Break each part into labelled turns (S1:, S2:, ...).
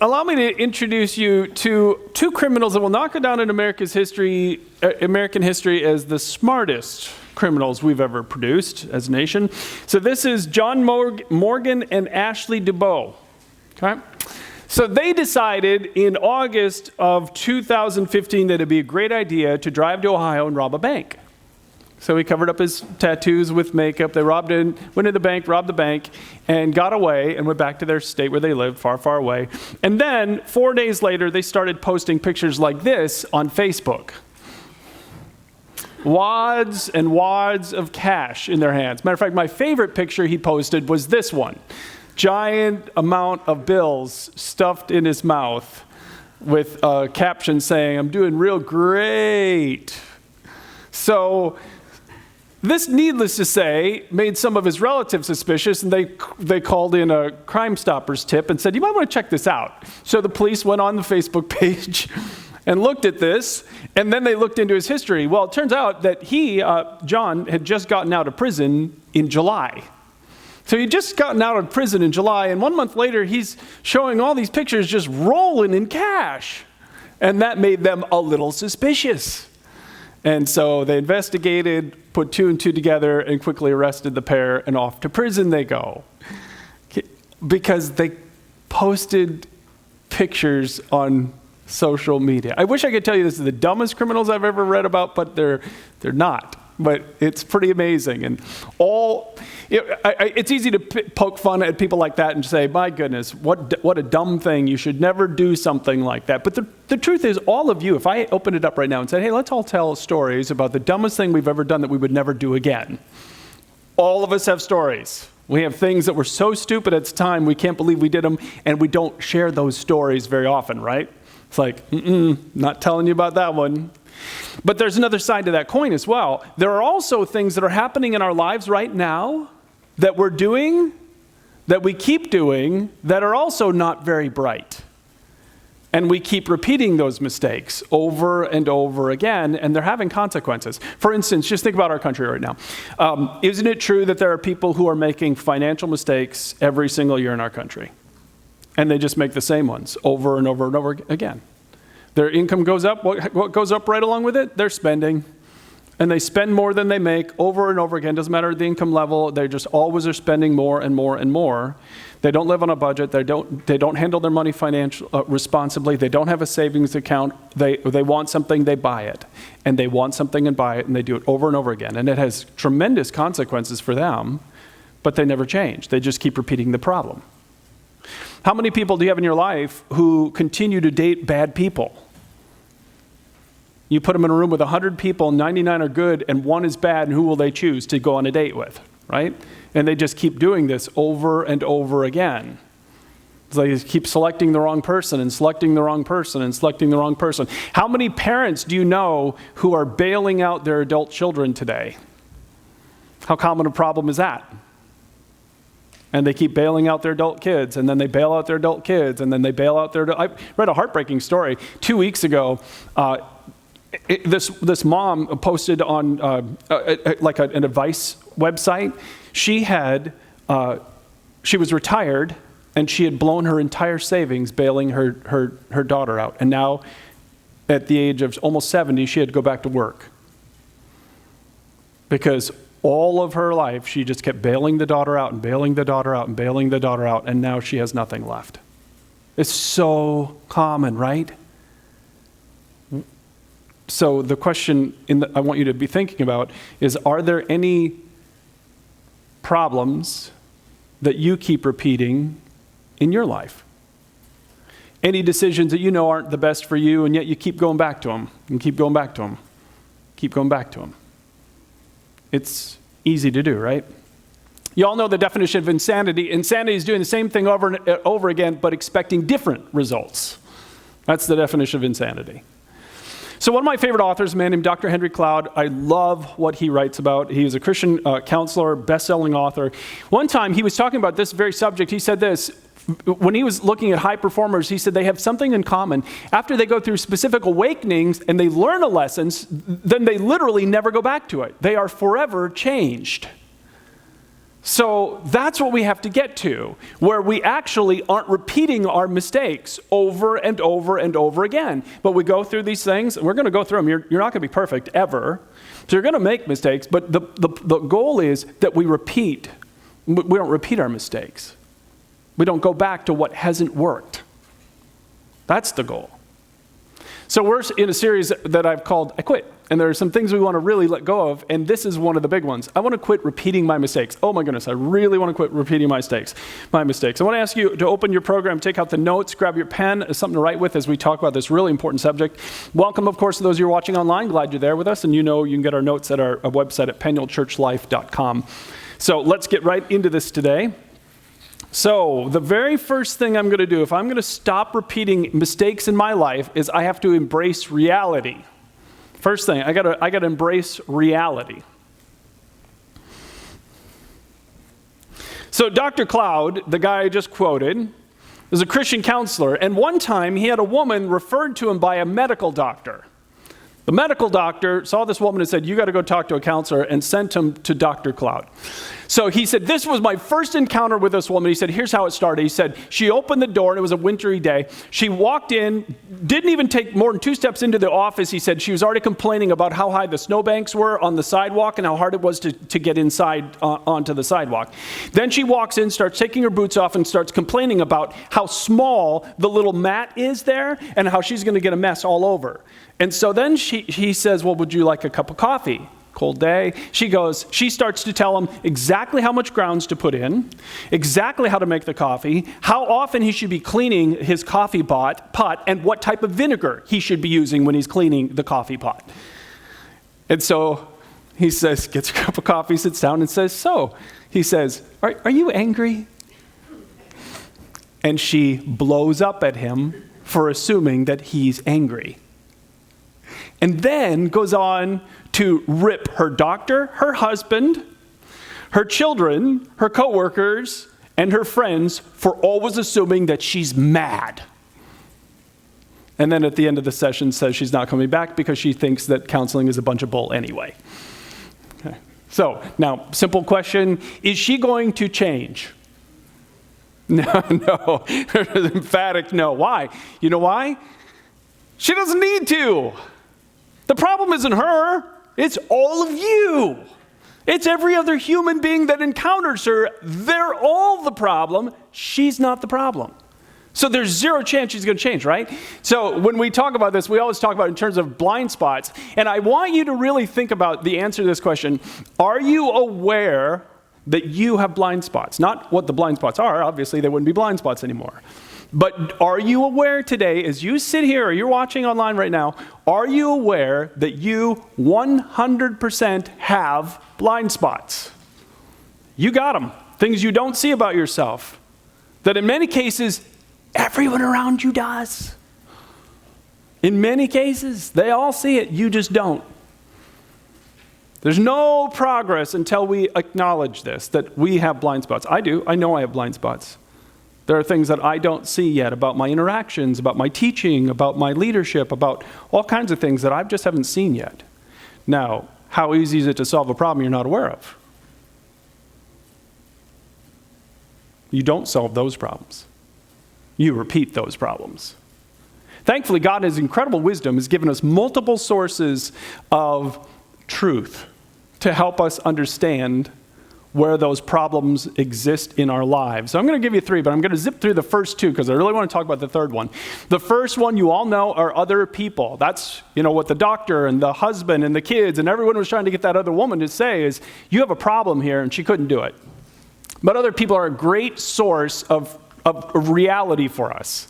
S1: allow me to introduce you to two criminals that will not go down in American history as the smartest criminals we've ever produced as a nation. So this is John Morgan and Ashley DuBois. Okay? So they decided in August of 2015 that it'd be a great idea to drive to Ohio and rob a bank. So he covered up his tattoos with makeup. They went into the bank, robbed the bank, and got away and went back to their state where they lived, far, far away. And then 4 days later, they started posting pictures like this on Facebook. Wads and wads of cash in their hands. Matter of fact, my favorite picture he posted was this one. Giant amount of bills stuffed in his mouth with a caption saying, "I'm doing real great." So this, needless to say, made some of his relatives suspicious, and they called in a Crime Stoppers tip and said, "You might want to check this out." So the police went on the Facebook page and looked at this, and then they looked into his history. Well, it turns out that John, had just gotten out of prison in July. So he'd just gotten out of prison in July, and 1 month later, he's showing all these pictures just rolling in cash. And that made them a little suspicious. And so they investigated, put two and two together, and quickly arrested the pair, and off to prison they go. Because they posted pictures on social media. I wish I could tell you this is the dumbest criminals I've ever read about, but they're not. But it's pretty amazing. And it's easy to poke fun at people like that and say, my goodness, what a dumb thing. You should never do something like that. But the truth is, all of you, if I opened it up right now and said, hey, let's all tell stories about the dumbest thing we've ever done that we would never do again. All of us have stories. We have things that were so stupid at the time, we can't believe we did them, and we don't share those stories very often, right? It's like, not telling you about that one. But there's another side to that coin as well. There are also things that are happening in our lives right now that we're doing, that we keep doing, that are also not very bright. And we keep repeating those mistakes over and over again, and they're having consequences. For instance, just think about our country right now. Isn't it true that there are people who are making financial mistakes every single year in our country? And they just make the same ones over and over and over again. Their income goes up. What goes up right along with it? Their spending. And they spend more than they make over and over again. Doesn't matter the income level. They just always are spending more and more and more. They don't live on a budget. They don't handle their money responsibly. They don't have a savings account. They want something, they buy it. And they want something and buy it, and they do it over and over again. And it has tremendous consequences for them, but they never change. They just keep repeating the problem. How many people do you have in your life who continue to date bad people? You put them in a room with 100 people, 99 are good, and one is bad, and who will they choose to go on a date with, right? And they just keep doing this over and over again. It's like they keep selecting the wrong person and selecting the wrong person and selecting the wrong person. How many parents do you know who are bailing out their adult children today? How common a problem is that? And they keep bailing out their adult kids, and then they bail out their adult kids, and then they bail out their... I read a heartbreaking story 2 weeks ago. This mom posted on an advice website. She was retired, and she had blown her entire savings bailing her daughter out. And now, at the age of almost 70, she had to go back to work. Because all of her life, she just kept bailing the daughter out and bailing the daughter out and bailing the daughter out, and now she has nothing left. It's so common, right? So the question I want you to be thinking about is, are there any problems that you keep repeating in your life? Any decisions that you know aren't the best for you, and yet you keep going back to them, and keep going back to them, keep going back to them. It's easy to do, right? You all know the definition of insanity. Insanity is doing the same thing over and over again, but expecting different results. That's the definition of insanity. So one of my favorite authors, a man named Dr. Henry Cloud, I love what he writes about. He is a Christian counselor, best-selling author. One time he was talking about this very subject. He said this, when he was looking at high performers, he said they have something in common. After they go through specific awakenings and they learn a lesson, then they literally never go back to it. They are forever changed. So that's what we have to get to, where we actually aren't repeating our mistakes over and over and over again. But we go through these things, and we're going to go through them. You're not going to be perfect ever. So you're going to make mistakes, but the goal is that we repeat. We don't repeat our mistakes. We don't go back to what hasn't worked. That's the goal. So we're in a series that I've called I Quit. And there are some things we want to really let go of, and this is one of the big ones. I want to quit repeating my mistakes. Oh my goodness, I really want to quit repeating my mistakes. I want to ask you to open your program, take out the notes, grab your pen, something to write with as we talk about this really important subject. Welcome, of course, to those of you who are watching online. Glad you're there with us, and you can get our notes at our website at penuelchurchlife.com. So let's get right into this today. So the very first thing I'm going to do, if I'm going to stop repeating mistakes in my life, is I have to embrace reality. First thing, I gotta embrace reality. So Dr. Cloud, the guy I just quoted, is a Christian counselor, and one time he had a woman referred to him by a medical doctor. The medical doctor saw this woman and said, "You got to go talk to a counselor," and sent him to Dr. Cloud. So he said, "This was my first encounter with this woman." He said, "Here's how it started." He said, "She opened the door, and it was a wintry day. She walked in, didn't even take more than 2 steps into the office." He said she was already complaining about how high the snowbanks were on the sidewalk and how hard it was to get inside onto the sidewalk. Then she walks in, starts taking her boots off, and starts complaining about how small the little mat is there and how she's going to get a mess all over. And so then he says, "Well, would you like a cup of coffee?" Cold day. She starts to tell him exactly how much grounds to put in, exactly how to make the coffee, how often he should be cleaning his coffee pot, and what type of vinegar he should be using when he's cleaning the coffee pot. And so he says, gets a cup of coffee, sits down and says, he says, are you angry? And she blows up at him for assuming that he's angry. And then goes on to rip her doctor, her husband, her children, her coworkers, and her friends for always assuming that she's mad. And then at the end of the session says she's not coming back because she thinks that counseling is a bunch of bull anyway. Okay. So now, simple question, is she going to change? No. Emphatic no. Why? You know why? She doesn't need to. The problem isn't her, it's all of you. It's every other human being that encounters her. They're all the problem. She's not the problem. So there's zero chance she's going to change, right? So when we talk about this, we always talk about it in terms of blind spots. And I want you to really think about the answer to this question. Are you aware that you have blind spots? Not what the blind spots are. Obviously, they wouldn't be blind spots anymore. But are you aware today, as you sit here or you're watching online right now, are you aware that you 100% have blind spots? You got them. Things you don't see about yourself. That in many cases, everyone around you does. In many cases, they all see it. You just don't. There's no progress until we acknowledge this, that we have blind spots. I do. I know I have blind spots. There are things that I don't see yet about my interactions, about my teaching, about my leadership, about all kinds of things that I just haven't seen yet. Now, how easy is it to solve a problem you're not aware of? You don't solve those problems. You repeat those problems. Thankfully, God, in His incredible wisdom, has given us multiple sources of truth to help us understand where those problems exist in our lives. So I'm going to give you 3, but I'm going to zip through the first 2 because I really want to talk about the third one. The first one you all know are other people. That's, what the doctor and the husband and the kids and everyone was trying to get that other woman to say is, you have a problem here, and she couldn't do it. But other people are a great source of reality for us.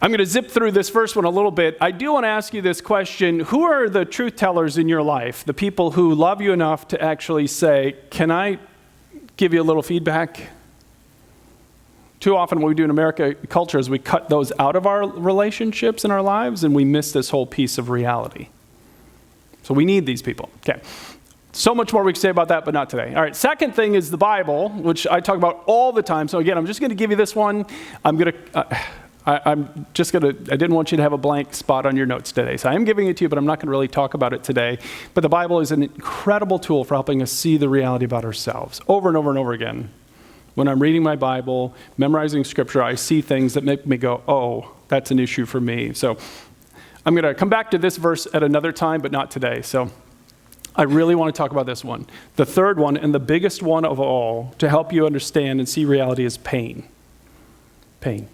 S1: I'm going to zip through this first one a little bit. I do want to ask you this question. Who are the truth tellers in your life? The people who love you enough to actually say, can I give you a little feedback? Too often what we do in American culture is we cut those out of our relationships in our lives and we miss this whole piece of reality. So we need these people. Okay. So much more we can say about that, but not today. All right, second thing is the Bible, which I talk about all the time. So again, I'm just going to give you this one. I didn't want you to have a blank spot on your notes today. So I am giving it to you, but I'm not going to really talk about it today. But the Bible is an incredible tool for helping us see the reality about ourselves over and over and over again. When I'm reading my Bible, memorizing scripture, I see things that make me go, oh, that's an issue for me. So I'm going to come back to this verse at another time, but not today. So I really want to talk about this one. The third one, and the biggest one of all, to help you understand and see reality, is pain. Pain.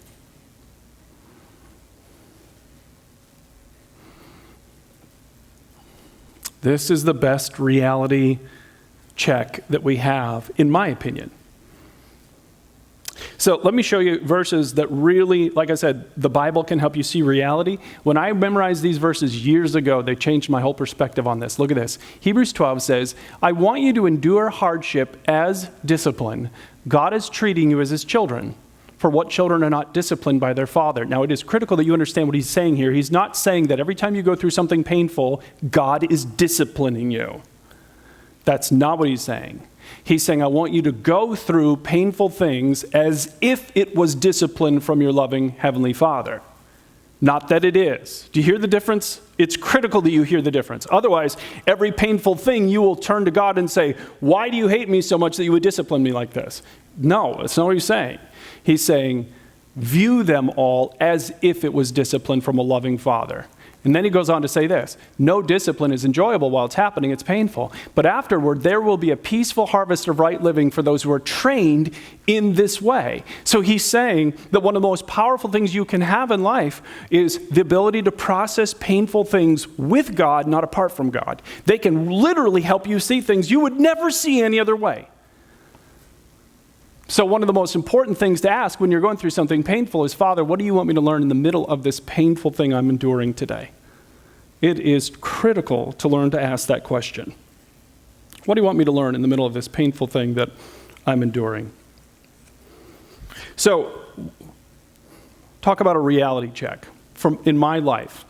S1: This is the best reality check that we have, in my opinion. So let me show you verses that really, like I said, the Bible can help you see reality. When I memorized these verses years ago, they changed my whole perspective on this. Look at this. Hebrews 12 says, I want you to endure hardship as discipline. God is treating you as his children. For what children are not disciplined by their father? Now, it is critical that you understand what he's saying here. He's not saying that every time you go through something painful, God is disciplining you. That's not what he's saying. He's saying, I want you to go through painful things as if it was discipline from your loving Heavenly Father. Not that it is. Do you hear the difference? It's critical that you hear the difference. Otherwise, every painful thing, you will turn to God and say, why do you hate me so much that you would discipline me like this? No, that's not what he's saying. He's saying, view them all as if it was discipline from a loving Father. And then he goes on to say this, no discipline is enjoyable while it's happening, it's painful. But afterward, there will be a peaceful harvest of right living for those who are trained in this way. So he's saying that one of the most powerful things you can have in life is the ability to process painful things with God, not apart from God. They can literally help you see things you would never see any other way. So one of the most important things to ask when you're going through something painful is, Father, what do you want me to learn in the middle of this painful thing I'm enduring today? It is critical to learn to ask that question. What do you want me to learn in the middle of this painful thing that I'm enduring? So, talk about a reality check in my life.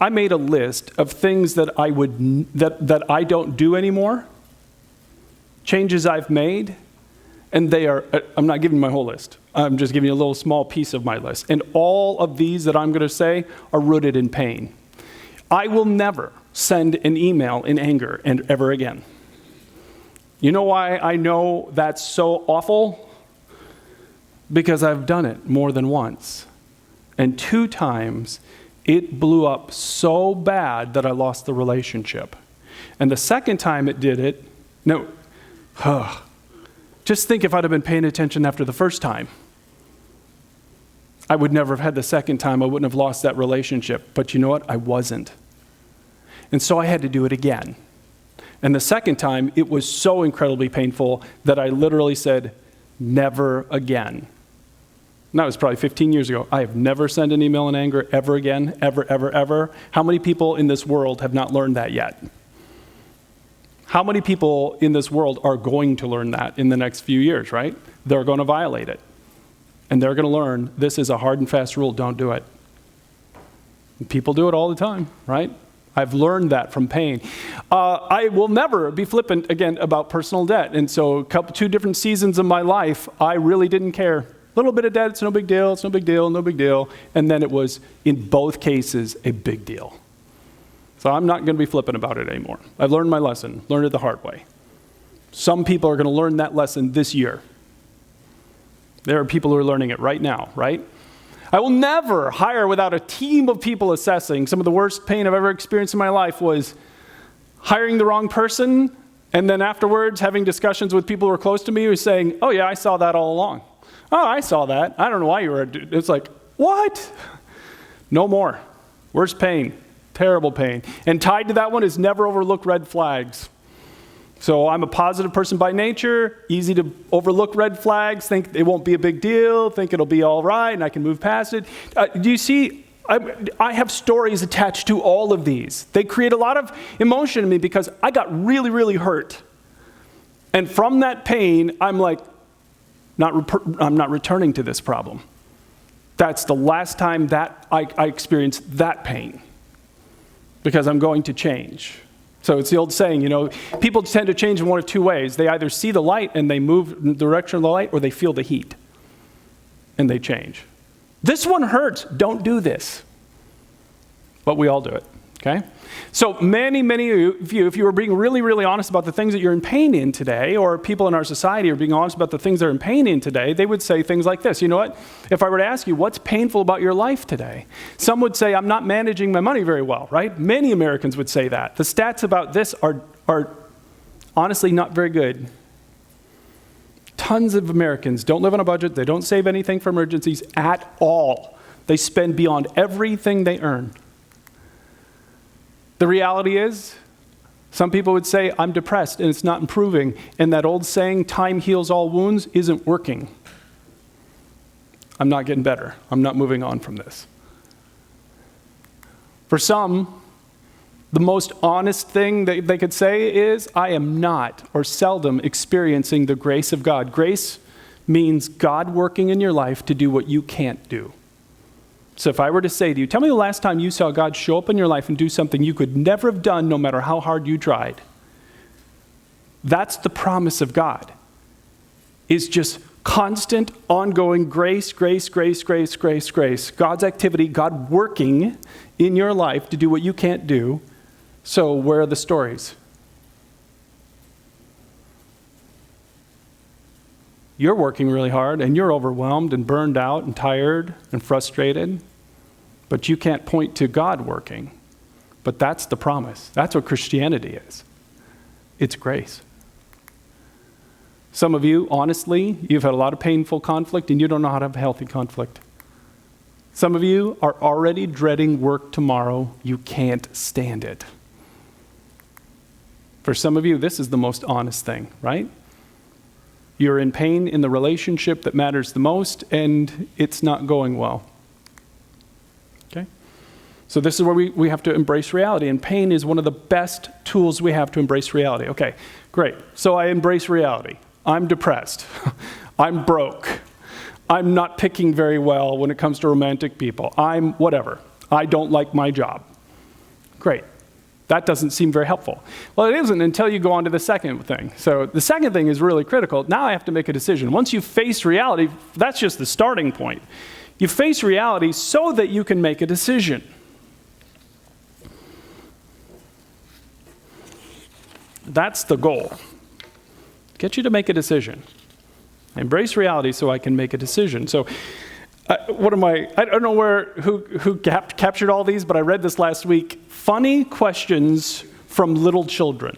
S1: I made a list of things that that I don't do anymore, changes I've made. And they are, I'm not giving you my whole list. I'm just giving you a little small piece of my list. And all of these that I'm going to say are rooted in pain. I will never send an email in anger and ever again. You know why I know that's so awful? Because I've done it more than once. And 2 times, it blew up so bad that I lost the relationship. And the second time it did it, just think if I'd have been paying attention after the first time. I would never have had the second time. I wouldn't have lost that relationship. But you know what? I wasn't. And so I had to do it again. And the second time, it was so incredibly painful that I literally said, never again. And that was probably 15 years ago. I have never sent an email in anger ever again, ever, ever, ever. How many people in this world have not learned that yet? How many people in this world are going to learn that in the next few years, right? They're going to violate it. And they're going to learn this is a hard and fast rule, don't do it. And people do it all the time, right? I've learned that from pain. I will never be flippant again about personal debt. And so 2 different seasons of my life, I really didn't care. A little bit of debt, it's no big deal, it's no big deal, no big deal. And then it was, in both cases, a big deal. So I'm not going to be flippant about it anymore. I've learned my lesson, learned it the hard way. Some people are going to learn that lesson this year. There are people who are learning it right now, right? I will never hire without a team of people assessing. Some of the worst pain I've ever experienced in my life was hiring the wrong person, and then afterwards having discussions with people who are close to me who are saying, oh yeah, I saw that all along. Oh, I saw that. I don't know why you were, it's like, what? No more. Worst pain. Terrible pain. And tied to that one is never overlook red flags. So I'm a positive person by nature, easy to overlook red flags, think it won't be a big deal, think it'll be all right, and I can move past it. Do you see, I have stories attached to all of these. They create a lot of emotion in me because I got really, really hurt. And from that pain, I'm like, I'm not returning to this problem. That's the last time that I experienced that pain. Because I'm going to change. So it's the old saying, people tend to change in one of 2 ways. They either see the light and they move in the direction of the light, or they feel the heat and they change. This one hurts. Don't do this. But we all do it, okay? So many of you, if you were being really, really honest about the things that you're in pain in today, or people in our society are being honest about the things they're in pain in today, they would say things like this. You know what? If I were to ask you, what's painful about your life today? Some would say, I'm not managing my money very well, right? Many Americans would say that. The stats about this are honestly not very good. Tons of Americans don't live on a budget. They don't save anything for emergencies at all. They spend beyond everything they earn. The reality is, some people would say, I'm depressed and it's not improving. And that old saying, time heals all wounds, isn't working. I'm not getting better. I'm not moving on from this. For some, the most honest thing that they could say is, I am not or seldom experiencing the grace of God. Grace means God working in your life to do what you can't do. So if I were to say to you, tell me the last time you saw God show up in your life and do something you could never have done no matter how hard you tried. That's the promise of God. It's just constant, ongoing grace, grace, grace, grace, grace, grace. God's activity, God working in your life to do what you can't do. So where are the stories? You're working really hard and you're overwhelmed and burned out and tired and frustrated, but you can't point to God working. But that's the promise. That's what Christianity is. It's grace. Some of you, honestly, you've had a lot of painful conflict and you don't know how to have healthy conflict. Some of you are already dreading work tomorrow. You can't stand it. For some of you, this is the most honest thing, right? You're in pain in the relationship that matters the most, and it's not going well. Okay? So this is where we have to embrace reality, and pain is one of the best tools we have to embrace reality. Okay, great. So I embrace reality. I'm depressed. I'm broke. I'm not picking very well when it comes to romantic people. I'm whatever. I don't like my job. Great. That doesn't seem very helpful. Well, it isn't until you go on to the second thing. So the second thing is really critical. Now I have to make a decision. Once you face reality, that's just the starting point. You face reality so that you can make a decision. That's the goal. Get you to make a decision. Embrace reality so I can make a decision. So I don't know who captured all these, but I read this last week. Funny questions from little children.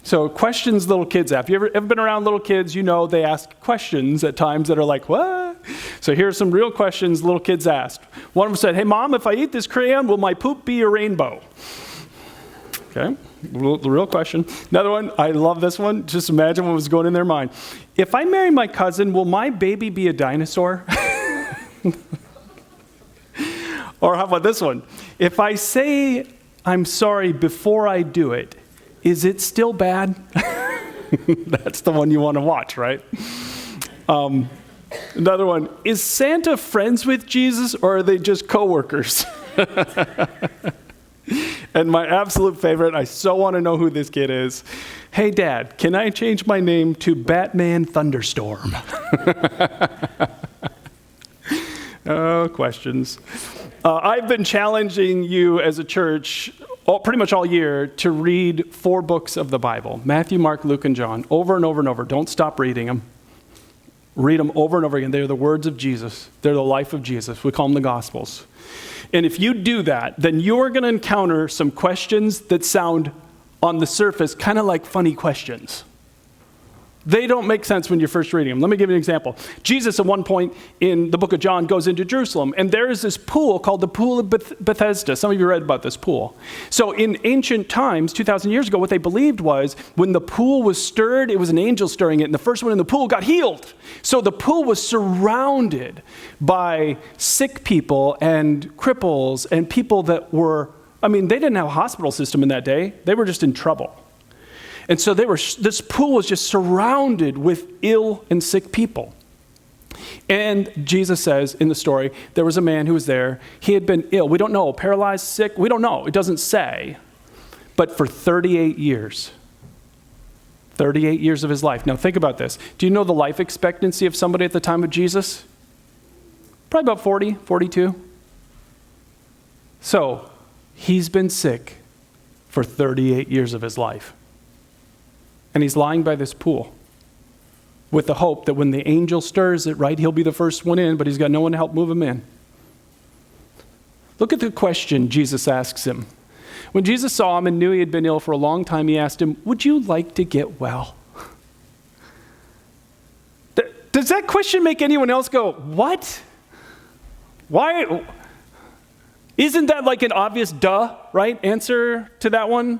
S1: So questions little kids have. You ever been around little kids? You know they ask questions at times that are like, what? So here's some real questions little kids asked. One of them said, hey, Mom, if I eat this crayon, will my poop be a rainbow? Okay, the real question. Another one, I love this one. Just imagine what was going in their mind. If I marry my cousin, will my baby be a dinosaur? Or how about this one? If I say I'm sorry before I do it, is it still bad? That's the one you want to watch, right? Another one, is Santa friends with Jesus or are they just coworkers? And my absolute favorite, I so want to know who this kid is. Hey, Dad, can I change my name to Batman Thunderstorm? Oh, questions. I've been challenging you as a church pretty much all year to read 4 books of the Bible, Matthew, Mark, Luke, and John, over and over and over. Don't stop reading them. Read them over and over again. They're the words of Jesus. They're the life of Jesus. We call them the Gospels. And if you do that, then you're going to encounter some questions that sound, on the surface, kind of like funny questions. They don't make sense when you're first reading them. Let me give you an example. Jesus, at one point in the book of John, goes into Jerusalem, and there is this pool called the Pool of Bethesda. Some of you read about this pool. So in ancient times, 2,000 years ago, what they believed was when the pool was stirred, it was an angel stirring it, and the first one in the pool got healed. So the pool was surrounded by sick people and cripples and people that were, they didn't have a hospital system in that day. They were just in trouble. And so this pool was just surrounded with ill and sick people. And Jesus says in the story, there was a man who was there. He had been ill. We don't know, paralyzed, sick. We don't know. It doesn't say. But for 38 years. 38 years of his life. Now think about this. Do you know the life expectancy of somebody at the time of Jesus? Probably about 40, 42. So he's been sick for 38 years of his life. And he's lying by this pool with the hope that when the angel stirs it, right, he'll be the first one in, but he's got no one to help move him in. Look at the question Jesus asks him. When Jesus saw him and knew he had been ill for a long time, he asked him, "Would you like to get well?" Does that question make anyone else go, "What? Why?" Isn't that like an obvious duh, right, answer to that one?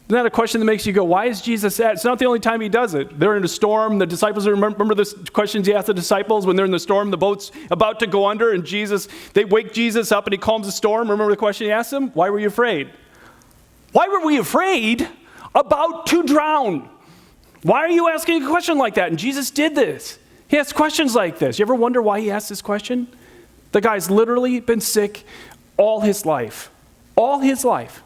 S1: Isn't that a question that makes you go, why is Jesus at? It's not the only time he does it. They're in a storm. The disciples, remember the questions he asked the disciples when they're in the storm, the boat's about to go under, and they wake Jesus up and he calms the storm. Remember the question he asked them? Why were you afraid? Why were we afraid? About to drown. Why are you asking a question like that? And Jesus did this. He asked questions like this. You ever wonder why he asked this question? The guy's literally been sick all his life. All his life.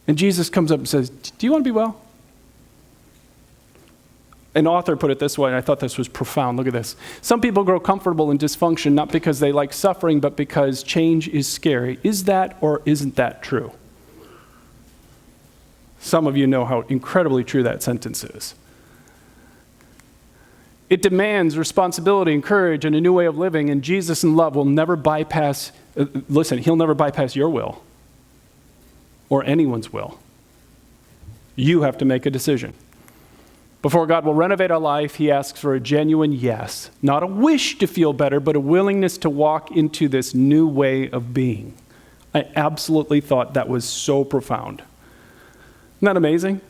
S1: And Jesus comes up and says, "Do you want to be well?" An author put it this way, and I thought this was profound. Look at this. Some people grow comfortable in dysfunction not because they like suffering, but because change is scary. Is that or isn't that true? Some of you know how incredibly true that sentence is. It demands responsibility and courage and a new way of living, and Jesus in love will never bypass, he'll never bypass your will or anyone's will. You have to make a decision. Before God will renovate our life, he asks for a genuine yes, not a wish to feel better, but a willingness to walk into this new way of being. I absolutely thought that was so profound. Isn't that amazing?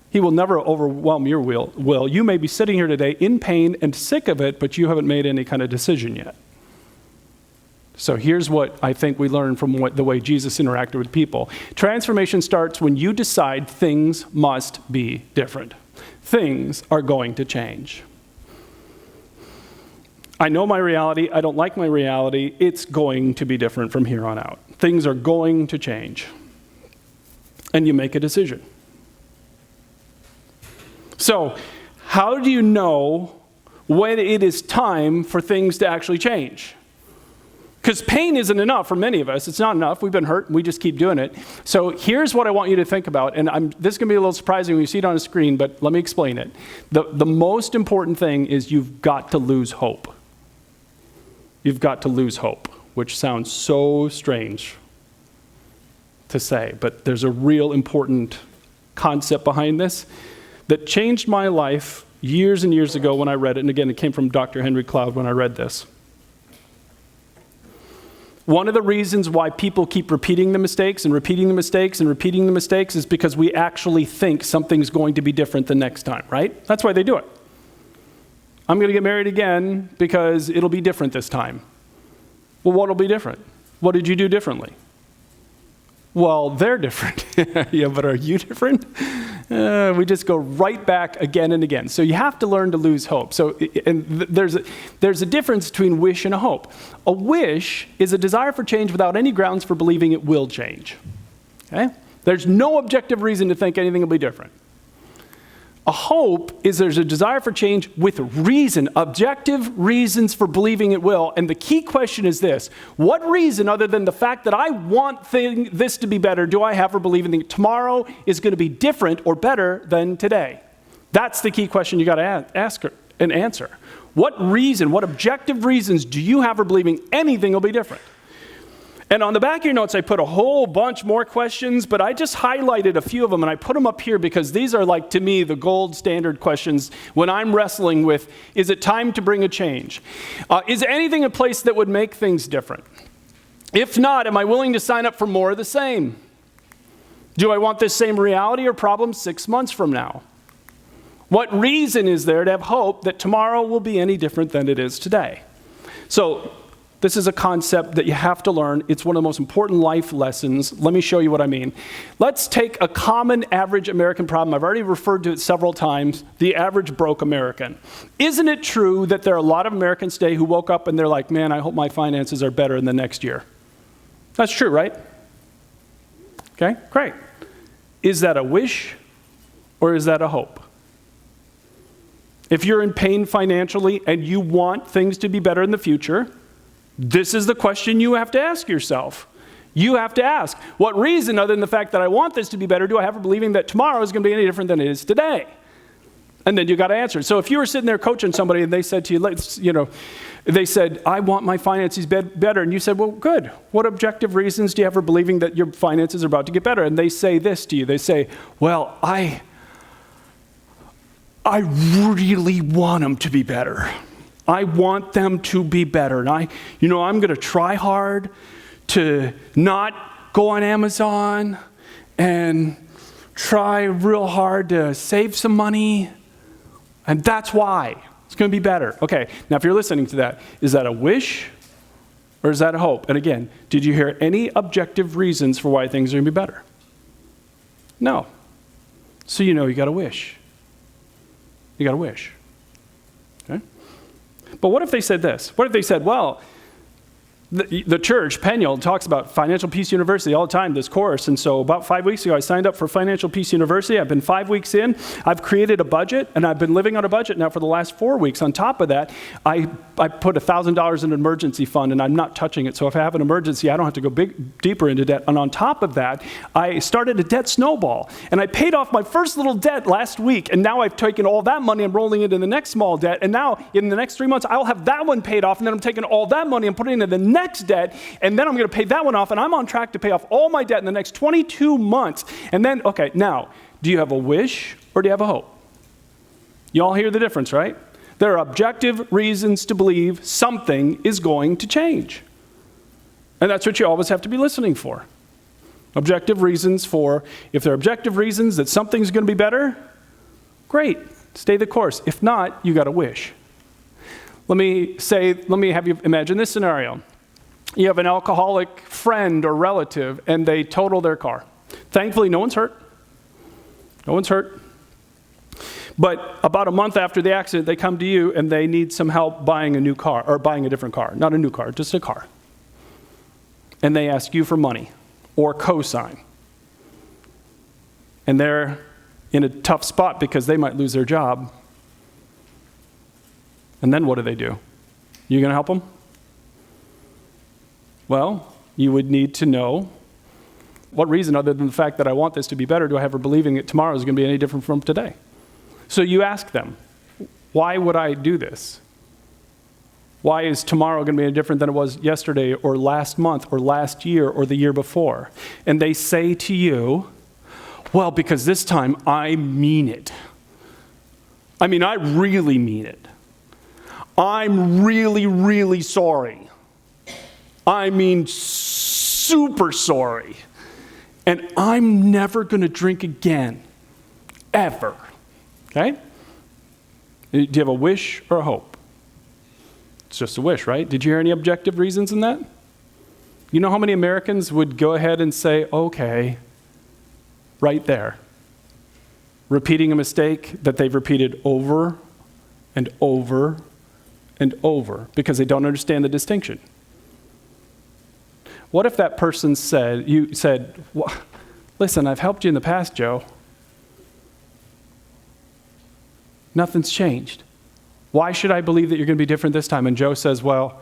S1: He will never overwhelm your will. You may be sitting here today in pain and sick of it, but you haven't made any kind of decision yet. So here's what I think we learn from the way Jesus interacted with people. Transformation starts when you decide things must be different. Things are going to change. I know my reality. I don't like my reality. It's going to be different from here on out. Things are going to change. And you make a decision. So, how do you know when it is time for things to actually change? Because pain isn't enough for many of us. It's not enough. We've been hurt, and we just keep doing it. So here's what I want you to think about, and this is going to be a little surprising when you see it on the screen, but let me explain it. The most important thing is you've got to lose hope. You've got to lose hope, which sounds so strange to say, but there's a real important concept behind this that changed my life years and years ago when I read it. And again, it came from Dr. Henry Cloud when I read this. One of the reasons why people keep repeating the mistakes and repeating the mistakes and repeating the mistakes is because we actually think something's going to be different the next time, right? That's why they do it. I'm going to get married again because it'll be different this time. Well, what'll be different? What did you do differently? Well, they're different. Yeah, but are you different? We just go right back again and again. So you have to learn to lose hope. There's a difference between wish and a hope. A wish is a desire for change without any grounds for believing it will change. Okay? There's no objective reason to think anything will be different. A hope is there's a desire for change with reason, objective reasons for believing it will. And the key question is this: what reason, other than the fact that I want this to be better, do I have for believing that tomorrow is going to be different or better than today? That's the key question you got to ask and answer. What reason, what objective reasons do you have for believing anything will be different? And on the back of your notes, I put a whole bunch more questions, but I just highlighted a few of them, and I put them up here because these are, like, to me, the gold standard questions when I'm wrestling with, is it time to bring a change? Is anything in place that would make things different? If not, am I willing to sign up for more of the same? Do I want this same reality or problem 6 months from now? What reason is there to have hope that tomorrow will be any different than it is today? So, this is a concept that you have to learn. It's one of the most important life lessons. Let me show you what I mean. Let's take a common average American problem. I've already referred to it several times, the average broke American. Isn't it true that there are a lot of Americans today who woke up and they're like, man, I hope my finances are better in the next year? That's true, right? Okay, great. Is that a wish or is that a hope? If you're in pain financially and you want things to be better in the future, this is the question you have to ask yourself. You have to ask, what reason other than the fact that I want this to be better do I have for believing that tomorrow is going to be any different than it is today? And then you got to answer it. So if you were sitting there coaching somebody and they said to you, they said, I want my finances better. And you said, well, good. What objective reasons do you have for believing that your finances are about to get better? And they say this to you. They say, well, I really want them to be better. I want them to be better. And I'm going to try hard to not go on Amazon and try real hard to save some money. And that's why it's going to be better. Okay, now if you're listening to that, is that a wish or is that a hope? And again, did you hear any objective reasons for why things are going to be better? No. So you got to wish. You got to wish. Okay? But what if they said this? What if they said, well, the church, Peniel, talks about Financial Peace University all the time, this course. And so about 5 weeks ago, I signed up for Financial Peace University. I've been 5 weeks in. I've created a budget, and I've been living on a budget now for the last 4 weeks. On top of that, I put $1,000 in an emergency fund, and I'm not touching it. So if I have an emergency, I don't have to go deeper into debt. And on top of that, I started a debt snowball. And I paid off my first little debt last week. And now I've taken all that money and rolling it in the next small debt. And now in the next 3 months, I'll have that one paid off. And then I'm taking all that money and putting it in the next debt, and then I'm going to pay that one off, and I'm on track to pay off all my debt in the next 22 months. And then, okay, now, do you have a wish or do you have a hope? You all hear the difference, right? There are objective reasons to believe something is going to change. And that's what you always have to be listening for. Objective reasons for, if there are objective reasons that something's going to be better, great, stay the course. If not, you got to wish. Let me have you imagine this scenario. You have an alcoholic friend or relative, and they total their car. Thankfully, no one's hurt. No one's hurt. But about a month after the accident, they come to you, and they need some help buying a new car, or buying a different car. Not a new car, just a car. And they ask you for money or cosign. And they're in a tough spot because they might lose their job. And then what do? You going to help them? Well, you would need to know what reason, other than the fact that I want this to be better, do I have for believing that tomorrow is going to be any different from today? So you ask them, why would I do this? Why is tomorrow going to be any different than it was yesterday or last month or last year or the year before? And they say to you, well, because this time I mean it. I mean, I really mean it. I'm really, really sorry. I mean, super sorry. And I'm never going to drink again, ever. Okay? Do you have a wish or a hope? It's just a wish, right? Did you hear any objective reasons in that? You know how many Americans would go ahead and say, okay, right there, repeating a mistake that they've repeated over and over and over because they don't understand the distinction. What if that person said, well, listen, I've helped you in the past, Joe. Nothing's changed. Why should I believe that you're going to be different this time? And Joe says, well,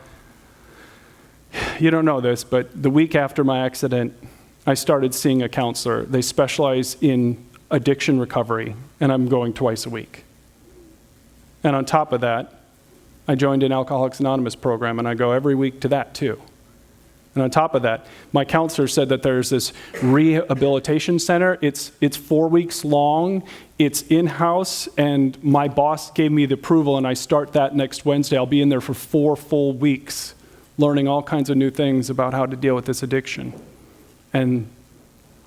S1: you don't know this, but the week after my accident, I started seeing a counselor. They specialize in addiction recovery, and I'm going twice a week. And on top of that, I joined an Alcoholics Anonymous program, and I go every week to that too. And on top of that, my counselor said that there's this rehabilitation center. It's 4 weeks long. It's in-house, and my boss gave me the approval, and I start that next Wednesday. I'll be in there for 4 full weeks, learning all kinds of new things about how to deal with this addiction. And,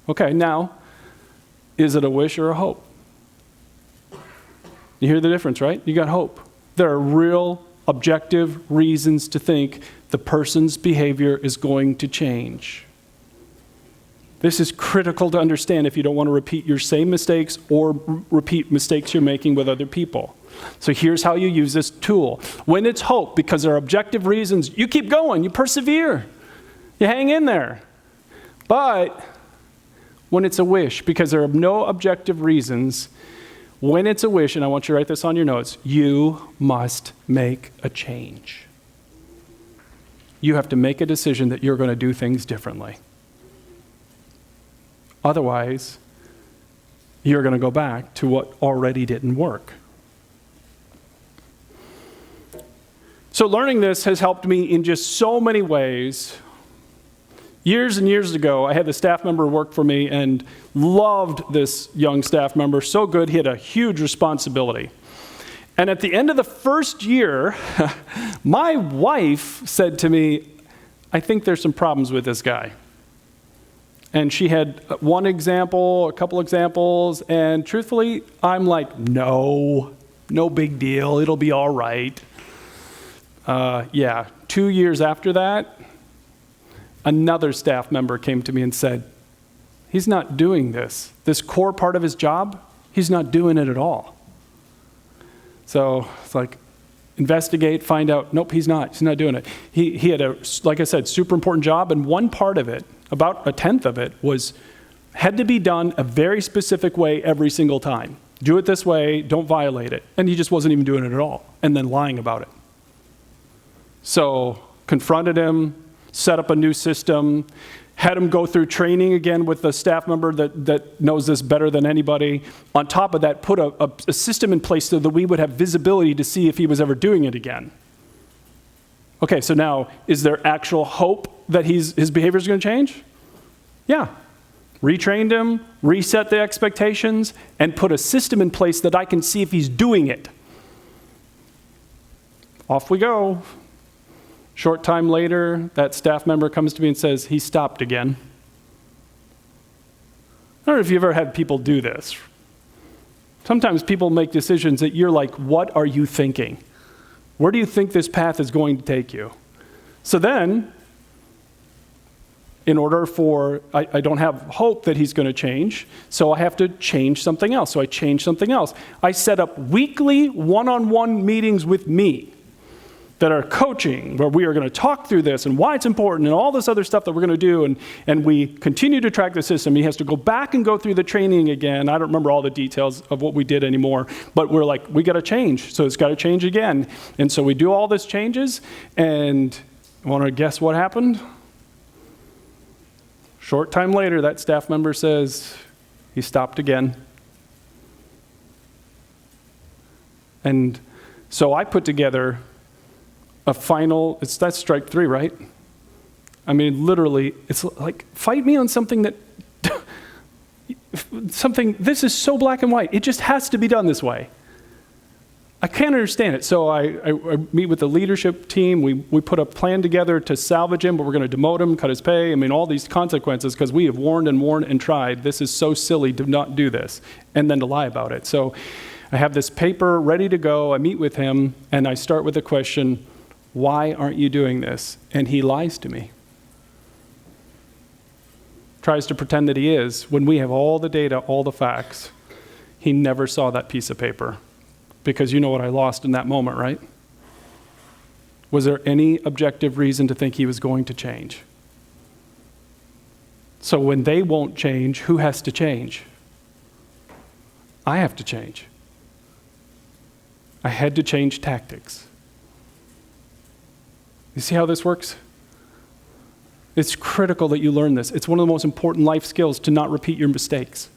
S1: okay, now, is it a wish or a hope? You hear the difference, right? You got hope. There are real objective reasons to think the person's behavior is going to change. This is critical to understand if you don't want to repeat your same mistakes or repeat mistakes you're making with other people. So here's how you use this tool. When it's hope, because there are objective reasons, you keep going, you persevere, you hang in there. But when it's a wish, because there are no objective reasons, when it's a wish, and I want you to write this on your notes, you must make a change. You have to make a decision that you're going to do things differently. Otherwise, you're going to go back to what already didn't work. So learning this has helped me in just so many ways. Years and years ago, I had the staff member work for me and loved this young staff member. So good, he had a huge responsibility. And at the end of the first year, my wife said to me, I think there's some problems with this guy. And she had one example, a couple examples, and truthfully, I'm like, no big deal, it'll be all right. 2 years after that, another staff member came to me and said, he's not doing this. This core part of his job, he's not doing it at all. So it's like, investigate, find out, nope, he's not doing it. He had a, like I said, super important job, and one part of it, about a tenth of it, had to be done a very specific way every single time. Do it this way, don't violate it. And he just wasn't even doing it at all, and then lying about it. So confronted him, set up a new system, had him go through training again with the staff member that knows this better than anybody. On top of that, put a system in place so that we would have visibility to see if he was ever doing it again. Okay, so now, is there actual hope that his behavior is going to change? Yeah. Retrained him, reset the expectations, and put a system in place that I can see if he's doing it. Off we go. Short time later, that staff member comes to me and says, he stopped again. I don't know if you've ever had people do this. Sometimes people make decisions that you're like, what are you thinking? Where do you think this path is going to take you? So then, in order for, I don't have hope that he's going to change, so I have to change something else. So I change something else. I set up weekly one-on-one meetings with me that are coaching, where we are going to talk through this and why it's important and all this other stuff that we're going to do, and we continue to track the system. He has to go back and go through the training again. I don't remember all the details of what we did anymore, but we're like, we got to change, so it's got to change again. And so we do all this changes, and want to guess what happened? Short time later, that staff member says, he stopped again. And so I put together a final, that's strike 3, right? I mean, literally, it's like, fight me on something that, this is so black and white. It just has to be done this way. I can't understand it. So I meet with the leadership team. We put a plan together to salvage him, but we're going to demote him, cut his pay. I mean, all these consequences, because we have warned and tried. This is so silly to not do this, and then to lie about it. So I have this paper ready to go. I meet with him, and I start with the question, why aren't you doing this? And he lies to me. Tries to pretend that he is, when we have all the data, all the facts. He never saw that piece of paper. Because you know what I lost in that moment, right? Was there any objective reason to think he was going to change? So when they won't change, who has to change? I have to change. I had to change tactics. You see how this works? It's critical that you learn this. It's one of the most important life skills, to not repeat your mistakes,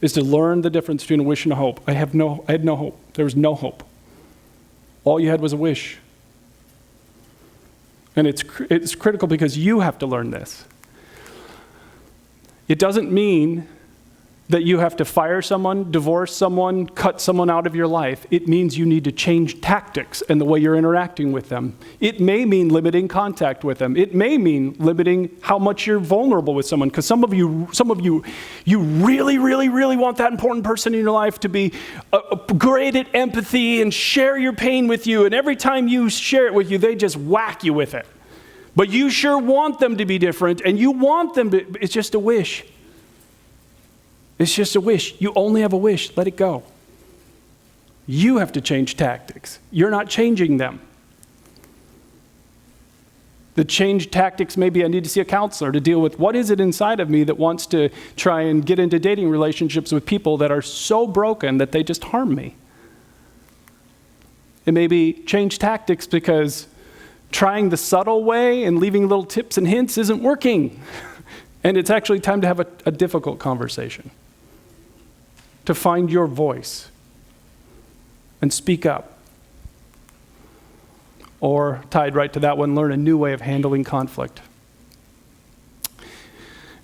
S1: is to learn the difference between a wish and a hope. I had no hope. There was no hope. All you had was a wish. And it's critical because you have to learn this. It doesn't mean that you have to fire someone, divorce someone, cut someone out of your life. It means you need to change tactics and the way you're interacting with them. It may mean limiting contact with them. It may mean limiting how much you're vulnerable with someone, because some of you, you really, really, really want that important person in your life to be great at empathy and share your pain with you, and every time you share it with you, they just whack you with it. But you sure want them to be different, and you want them to, it's just a wish. It's just a wish. You only have a wish. Let it go. You have to change tactics. You're not changing them. The change tactics, maybe I need to see a counselor to deal with what is it inside of me that wants to try and get into dating relationships with people that are so broken that they just harm me. It may be change tactics because trying the subtle way and leaving little tips and hints isn't working. And it's actually time to have a difficult conversation, to find your voice and speak up. Or, tied right to that one, learn a new way of handling conflict.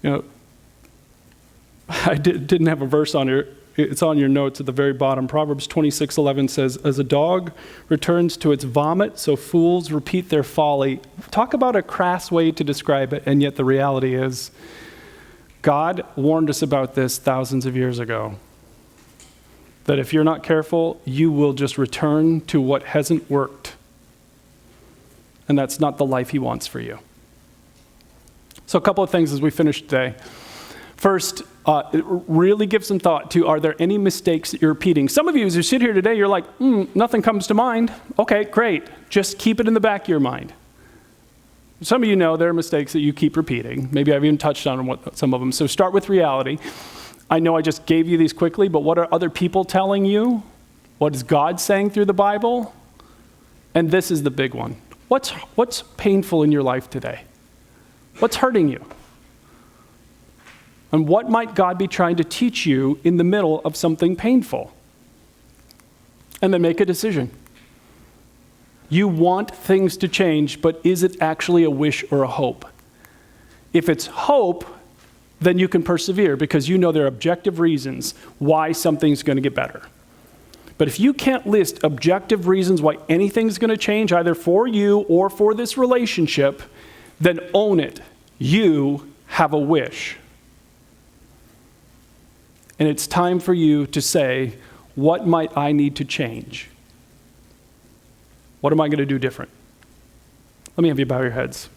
S1: I didn't have a verse on here. It's on your notes at the very bottom. Proverbs 26:11 says, "As a dog returns to its vomit, so fools repeat their folly." Talk about a crass way to describe it, and yet the reality is, God warned us about this thousands of years ago. That if you're not careful, you will just return to what hasn't worked. And that's not the life he wants for you. So a couple of things as we finish today. First, really give some thought to, are there any mistakes that you're repeating? Some of you, as you sit here today, you're like, nothing comes to mind. Okay, great. Just keep it in the back of your mind. Some of you know there are mistakes that you keep repeating. Maybe I've even touched on some of them. So start with reality. I know I just gave you these quickly, but what are other people telling you? What is God saying through the Bible? And this is the big one. What's painful in your life today? What's hurting you? And what might God be trying to teach you in the middle of something painful? And then make a decision. You want things to change, but is it actually a wish or a hope? If it's hope, then you can persevere because you know there are objective reasons why something's going to get better. But if you can't list objective reasons why anything's going to change, either for you or for this relationship, then own it. You have a wish. And it's time for you to say, what might I need to change? What am I going to do different? Let me have you bow your heads.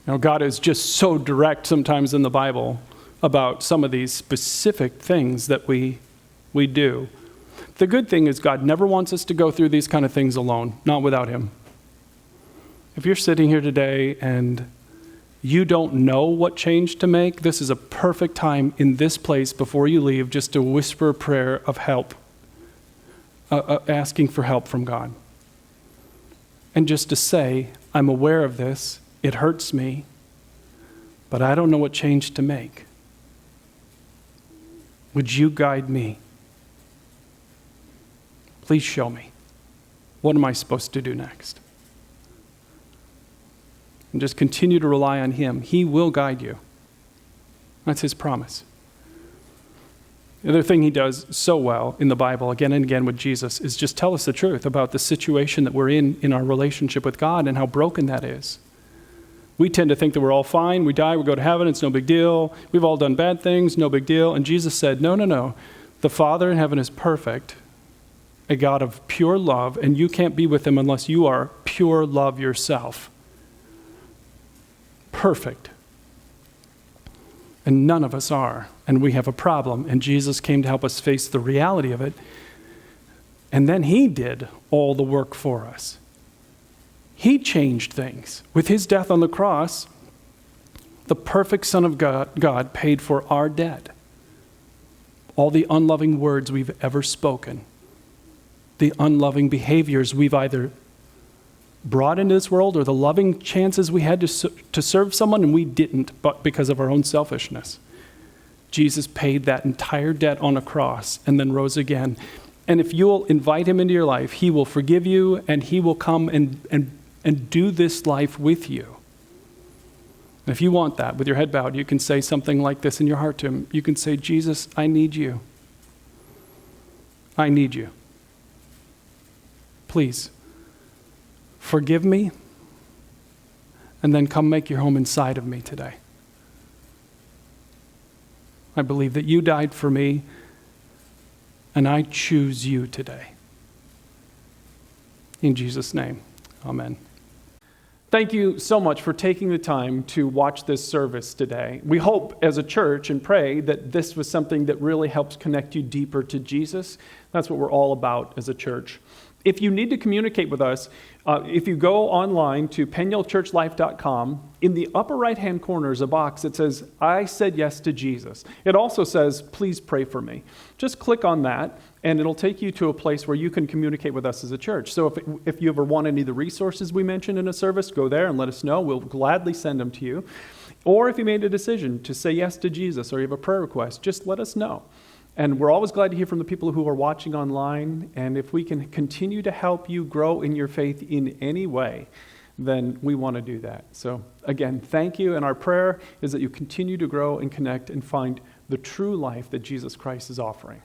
S1: God is just so direct sometimes in the Bible about some of these specific things that we do. The good thing is God never wants us to go through these kind of things alone, not without him. If you're sitting here today and you don't know what change to make, this is a perfect time in this place before you leave just to whisper a prayer of help, asking for help from God. And just to say, I'm aware of this, it hurts me, but I don't know what change to make. Would you guide me? Please show me. What am I supposed to do next? And just continue to rely on him. He will guide you. That's his promise. The other thing he does so well in the Bible, again and again with Jesus, is just tell us the truth about the situation that we're in our relationship with God and how broken that is. We tend to think that we're all fine. We die, we go to heaven, it's no big deal. We've all done bad things, no big deal. And Jesus said, no. The Father in heaven is perfect, a God of pure love, and you can't be with him unless you are pure love yourself. Perfect. And none of us are. And we have a problem. And Jesus came to help us face the reality of it. And then he did all the work for us. He changed things. With his death on the cross, the perfect Son of God paid for our debt. All the unloving words we've ever spoken, the unloving behaviors we've either brought into this world or the loving chances we had to serve someone and we didn't, but because of our own selfishness. Jesus paid that entire debt on a cross and then rose again. And if you'll invite him into your life, he will forgive you and he will come and do this life with you. And if you want that, with your head bowed, you can say something like this in your heart to him. You can say, Jesus, I need you. I need you. Please, forgive me, and then come make your home inside of me today. I believe that you died for me, and I choose you today. In Jesus' name, amen. Thank you so much for taking the time to watch this service today. We hope as a church and pray that this was something that really helps connect you deeper to Jesus. That's what we're all about as a church. If you need to communicate with us, if you go online to penuelchurchlife.com, in the upper right-hand corner is a box that says, I said yes to Jesus. It also says, please pray for me. Just click on that, and it'll take you to a place where you can communicate with us as a church. So if you ever want any of the resources we mentioned in a service, go there and let us know. We'll gladly send them to you. Or if you made a decision to say yes to Jesus or you have a prayer request, just let us know. And we're always glad to hear from the people who are watching online. And if we can continue to help you grow in your faith in any way, then we want to do that. So again, thank you. And our prayer is that you continue to grow and connect and find the true life that Jesus Christ is offering.